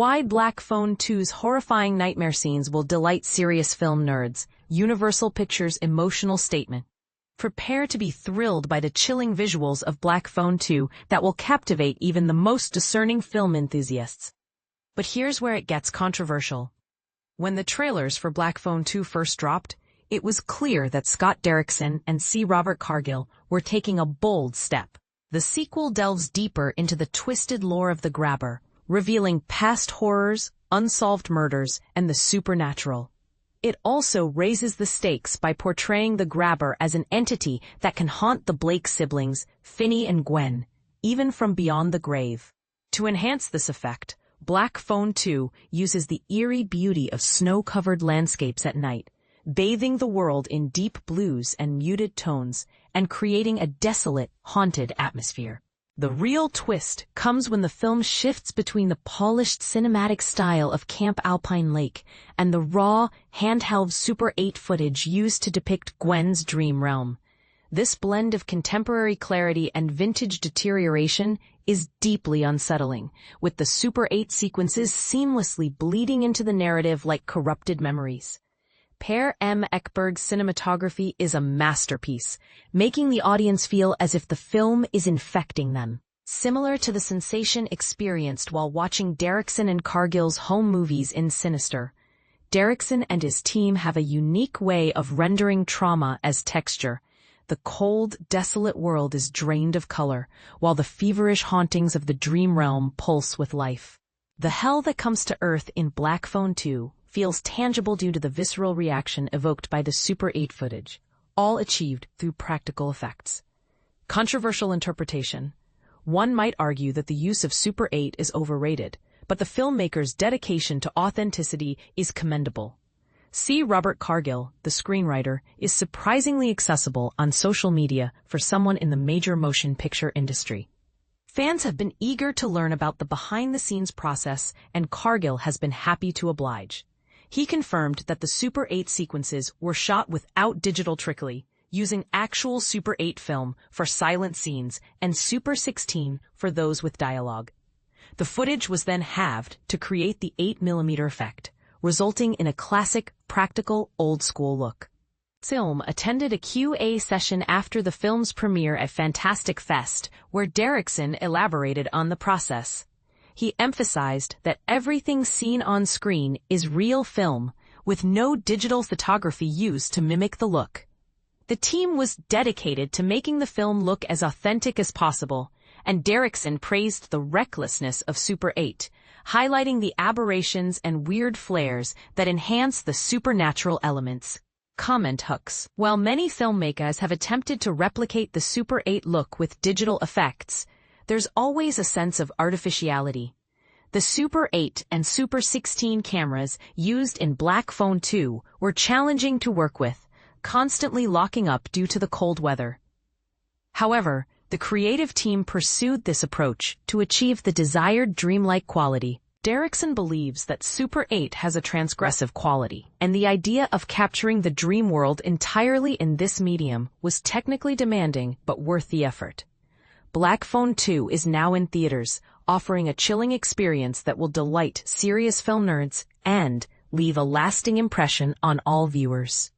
Why Black Phone 2's horrifying nightmare scenes will delight serious film nerds. Universal Pictures' emotional statement. Prepare to be thrilled by the chilling visuals of Black Phone 2 that will captivate even the most discerning film enthusiasts. But here's where it gets controversial. When the trailers for Black Phone 2 first dropped, it was clear that Scott Derrickson and C. Cargill were taking a bold step. The sequel delves deeper into the twisted lore of the grabber, revealing past horrors, unsolved murders, and the supernatural. It also raises the stakes by portraying the grabber as an entity that can haunt the Blake siblings, Finney and Gwen, even from beyond the grave. To enhance this effect, Black Phone 2 uses the eerie beauty of snow-covered landscapes at night, bathing the world in deep blues and muted tones, and creating a desolate, haunted atmosphere. The real twist comes when the film shifts between the polished cinematic style of Camp Alpine Lake and the raw, handheld Super 8 footage used to depict Gwen's dream realm. This blend of contemporary clarity and vintage deterioration is deeply unsettling, with the Super 8 sequences seamlessly bleeding into the narrative like corrupted memories. Per M. Ekberg's cinematography is a masterpiece, making the audience feel as if the film is infecting them. Similar to the sensation experienced while watching Derrickson and Cargill's home movies in Sinister, Derrickson and his team have a unique way of rendering trauma as texture. The cold, desolate world is drained of color, while the feverish hauntings of the dream realm pulse with life. The hell that comes to Earth in Black Phone 2 feels tangible due to the visceral reaction evoked by the Super 8 footage, all achieved through practical effects. Controversial interpretation. One might argue that the use of Super 8 is overrated, but the filmmaker's dedication to authenticity is commendable. C. Cargill, the screenwriter, is surprisingly accessible on social media for someone in the major motion picture industry. Fans have been eager to learn about the behind-the-scenes process, and Cargill has been happy to oblige. He confirmed that the Super 8 sequences were shot without digital trickery, using actual Super 8 film for silent scenes and Super 16 for those with dialogue. The footage was then halved to create the 8mm effect, resulting in a classic, practical, old-school look. Film attended a Q&A session after the film's premiere at Fantastic Fest, where Derrickson elaborated on the process. He emphasized that everything seen on screen is real film, with no digital photography used to mimic the look. The team was dedicated to making the film look as authentic as possible, and Derrickson praised the recklessness of Super 8, highlighting the aberrations and weird flares that enhance the supernatural elements. Comment hooks. While many filmmakers have attempted to replicate the Super 8 look with digital effects, there's always a sense of artificiality. The Super 8 and Super 16 cameras used in Black Phone 2 were challenging to work with, constantly locking up due to the cold weather. However, the creative team pursued this approach to achieve the desired dreamlike quality. Derrickson believes that Super 8 has a transgressive quality, and the idea of capturing the dream world entirely in this medium was technically demanding but worth the effort. Black Phone 2 is now in theaters, offering a chilling experience that will delight serious film nerds and leave a lasting impression on all viewers.